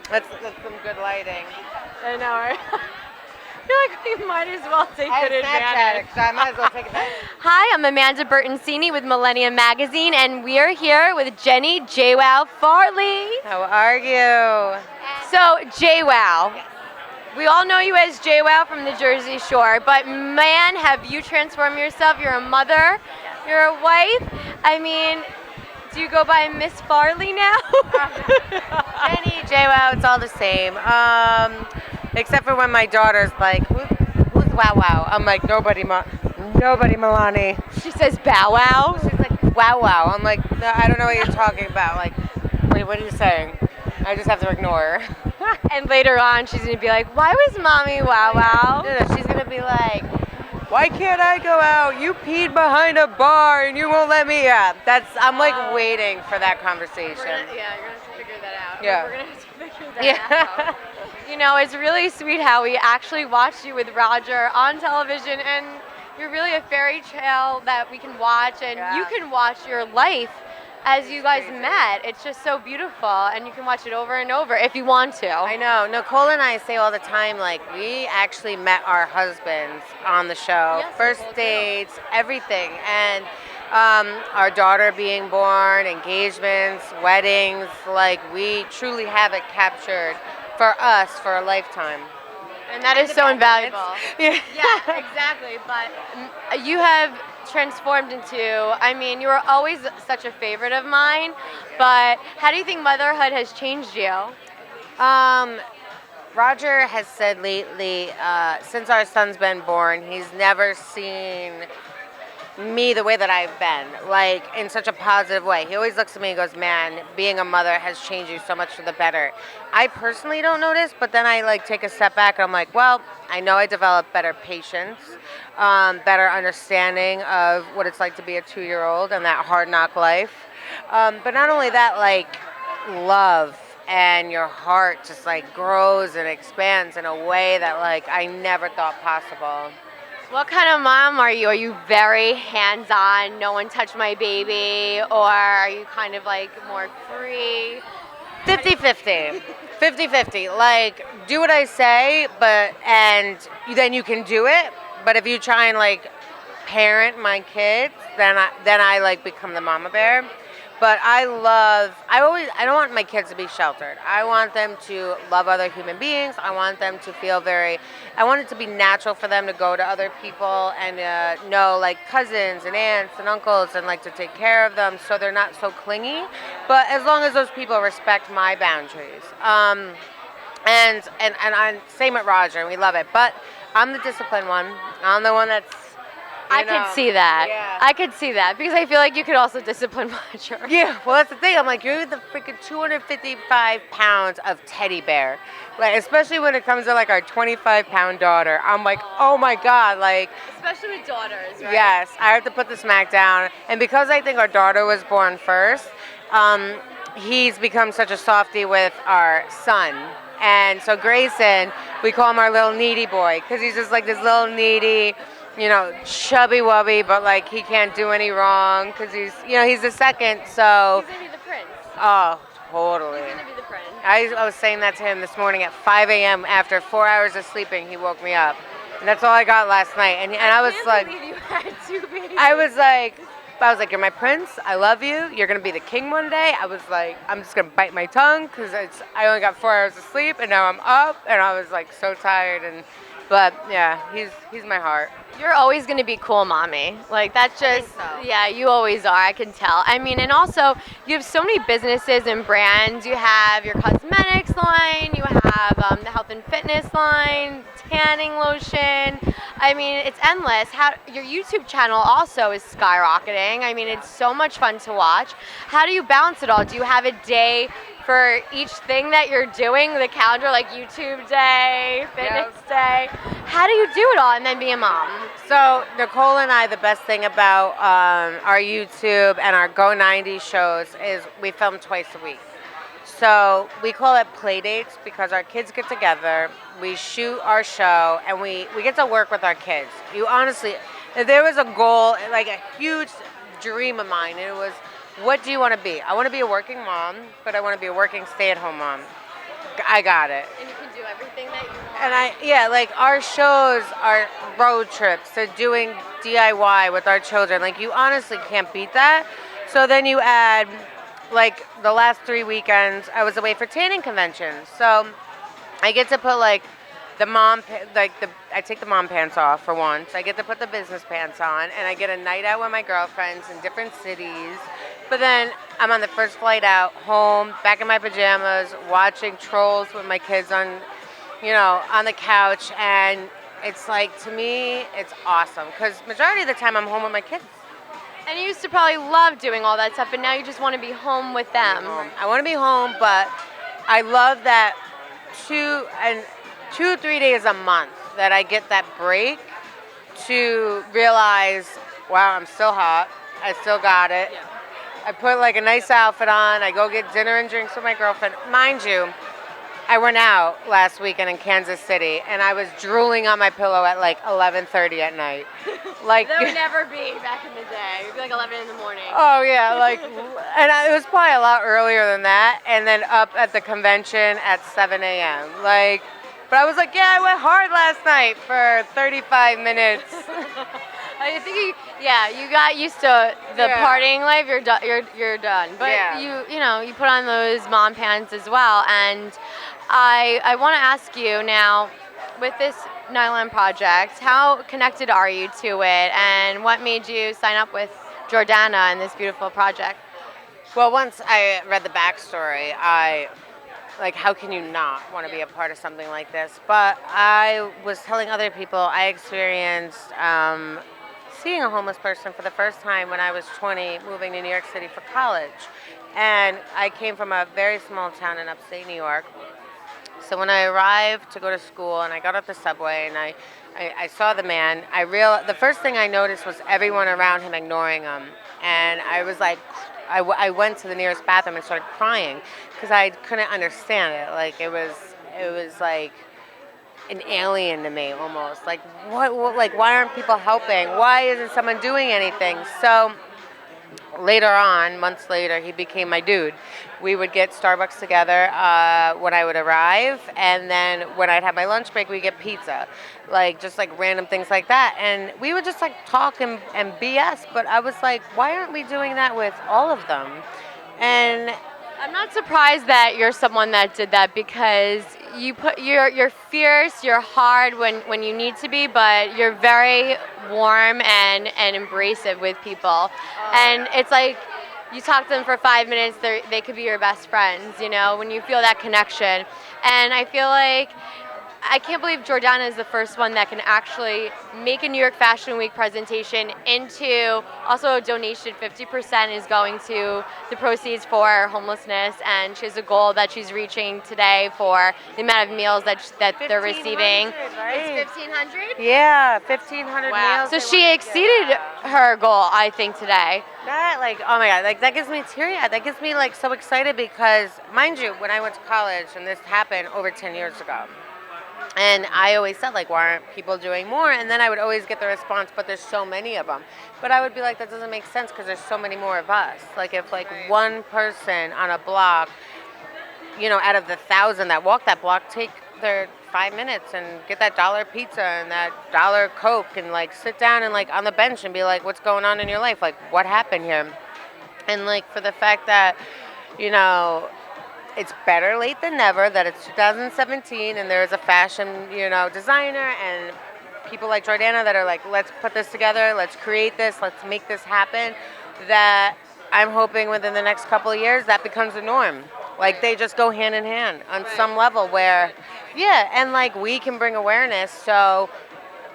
That's some good lighting. I know, right? I feel like we might as well take I have good Snapchat, advantage. so I might as well take advantage. Hi, I'm Amanda Bertoncini with Millennium Magazine, and we are here with Jenni JWOWW Farley. How are you? So, JWOWW. We all know you as JWOWW from the Jersey Shore, but man, have you transformed yourself. You're a mother, you're a wife. I mean, do you go by Miss Farley now? Jenni, JWOW, it's all the same. Except for when my daughter's like, who's Wow Wow? I'm like, nobody, Milani. She says bow wow. She's like, Wow Wow. I'm like, no, I don't know what you're talking about. Like, wait, what are you saying? I just have to ignore her. And later on, she's gonna be like, "Why was mommy wow wow?" No, she's gonna be like, why can't I go out? You peed behind a bar and you won't let me. Yeah, I'm like waiting for that conversation. You're gonna have to figure that out. Yeah. We're gonna have to figure that out. You know, it's really sweet how we actually watched you with Roger on television, and you're really a fairy tale that we can watch, and you can watch your life as you guys met. It's just so beautiful, and you can watch it over and over if you want to. I know. Nicole and I say all the time, like, we actually met our husbands on the show. Yes, First Nicole, dates, everything. And our daughter being born, engagements, weddings, like, we truly have it captured for us for a lifetime. And that is so invaluable. Yeah. Yeah, exactly. But you have transformed into, I mean, you were always such a favorite of mine, but how do you think motherhood has changed you? Roger has said lately, since our son's been born, he's never seen me the way that I've been, like in such a positive way. He always looks at me and goes, man, being a mother has changed you so much for the better. I personally don't notice, but then I like take a step back and I'm like, well, I know I developed better patience, better understanding of what it's like to be a 2-year-old and that hard knock life. But not only that, like love and your heart just like grows and expands in a way that like I never thought possible. What kind of mom are you? Are you very hands-on, no one touch my baby, or are you kind of like more free? 50-50. 50-50. Like, do what I say, and then you can do it. But if you try and like parent my kids, then I like become the mama bear. But I don't want my kids to be sheltered. I want them to love other human beings. I want them to feel I want it to be natural for them to go to other people and know like cousins and aunts and uncles and like to take care of them so they're not so clingy. But as long as those people respect my boundaries. And I'm same with Roger, and we love it. But I'm the disciplined one. I'm the one that's I could see that. Yeah. I could see that because I feel like you could also discipline Roger. Yeah, well, that's the thing. I'm like, you're the freaking 255 pounds of teddy bear. Like, especially when it comes to like our 25-pound daughter. I'm like, oh my God, like. Especially with daughters, right? Yes, I have to put the smack down. And because I think our daughter was born first, he's become such a softie with our son. And so Grayson, we call him our little needy boy because he's just like this little needy, chubby wubby, but like he can't do any wrong because he's the second, so. He's gonna be the prince. Oh, totally. He's gonna be the prince. I was saying that to him this morning at 5 a.m. after 4 hours of sleeping. He woke me up, and that's all I got last night. And I was like, believe you had 2 babies. I was like, you're my prince. I love you. You're gonna be the king one day. I was like, I'm just gonna bite my tongue because I only got 4 hours of sleep, and now I'm up, and I was like so tired. But yeah, he's my heart. You're always going to be cool, mommy. Like, that's just, yeah, you always are. I can tell. I mean, and also, you have so many businesses and brands. You have your cosmetics line. You have the health and fitness line, tanning lotion. I mean, it's endless. Your YouTube channel also is skyrocketing. I mean, it's so much fun to watch. How do you balance it all? Do you have a day for each thing that you're doing, the calendar, like YouTube day, fitness day? How do you do it all and then be a mom? So Nicole and I, the best thing about our YouTube and our Go 90 shows is we film twice a week. So we call it play dates because our kids get together, we shoot our show, and we get to work with our kids. If there was a goal, like a huge dream of mine, and it was, what do you want to be? I want to be a working mom, but I want to be a working stay-at-home mom. I got it. And you can do everything that you want. And like our shows are road trips to doing DIY with our children. Like you honestly can't beat that. So then you add, like the last 3 weekends, I was away for tanning conventions. So I get to put like I take the mom pants off for once. I get to put the business pants on, and I get a night out with my girlfriends in different cities. But then I'm on the first flight out home, back in my pajamas, watching Trolls with my kids on the couch, and it's like, to me, it's awesome because majority of the time I'm home with my kids. And you used to probably love doing all that stuff, and now you just want to be home with them. I want to be home, but I love that 2-3 days a month that I get that break to realize, wow, I'm still hot. I still got it. Yeah. I put like a nice outfit on. I go get dinner and drinks with my girlfriend. Mind you, I went out last weekend in Kansas City, and I was drooling on my pillow at like 11:30 at night. Like that would never be back in the day. It'd be like 11 in the morning. Oh yeah, it was probably a lot earlier than that, and then up at the convention at 7 a.m. But I was like, yeah, I went hard last night for 35 minutes. I think you got used to the partying life. You're done. You're done. But you put on those mom pants as well. And I want to ask you now, with this Nylon Project, how connected are you to it, and what made you sign up with Jordana and this beautiful project? Well, once I read the backstory, how can you not want to be a part of something like this? But I was telling other people I experienced seeing a homeless person for the first time when I was 20, moving to New York City for college. And I came from a very small town in upstate New York. So when I arrived to go to school and I got off the subway and I saw the man, the first thing I noticed was everyone around him ignoring him. And I was like, I went to the nearest bathroom and started crying because I couldn't understand it. Like it was like an alien to me almost. Like what why aren't people helping? Why isn't someone doing anything? So later on, months later, he became my dude. We would get Starbucks together when I would arrive, and then when I'd have my lunch break, we'd get pizza. Just random things like that. And we would just talk and BS, but I was like, why aren't we doing that with all of them? And I'm not surprised that you're someone that did that, because you're fierce, you're hard when you need to be, but you're very warm and embracive with people. And it's like you talk to them for 5 minutes, they could be your best friends, when you feel that connection. And I feel like I can't believe Jordana is the first one that can actually make a New York Fashion Week presentation into also a donation. 50% is going to the proceeds for homelessness, and she has a goal that she's reaching today for the amount of meals that they're receiving. Right? It's 1,500? Yeah, 1,500 meals. So she exceeded her goal, I think, today. That, oh my God, that gives me teary-eyed. That gets me so excited because, mind you, when I went to college, and this happened over 10 years ago, and I always said, why aren't people doing more? And then I would always get the response, but there's so many of them. But I would be like, that doesn't make sense because there's so many more of us. If one person on a block, out of the 1,000 that walk that block, take their 5 minutes and get that $1 pizza and that $1 Coke and sit down and on the bench and be like, what's going on in your life? What happened here? And for the fact that, it's better late than never that it's 2017 and there's a fashion, designer and people like Jordana that are let's put this together, let's create this, let's make this happen, that I'm hoping within the next couple of years that becomes the norm. They just go hand in hand on some level where, and we can bring awareness so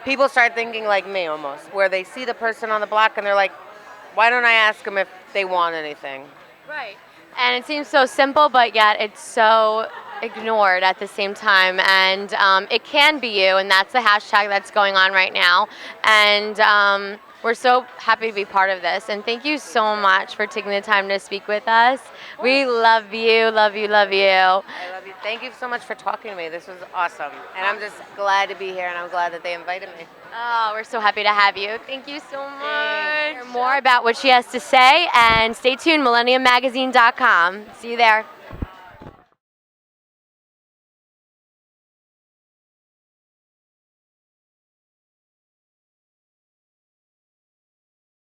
people start thinking like me almost, where they see the person on the block and they're like, why don't I ask them if they want anything? Right. And it seems so simple, but yet it's so ignored at the same time. And it can be you, and that's the hashtag that's going on right now. And we're so happy to be part of this. And thank you so much for taking the time to speak with us. We love you, love you, love you. I love you. Thank you so much for talking to me. This was awesome. And I'm just glad to be here, and I'm glad that they invited me. Oh, we're so happy to have you. Thank you so much. Hear more about what she has to say, and stay tuned, millenniummagazine.com. See you there.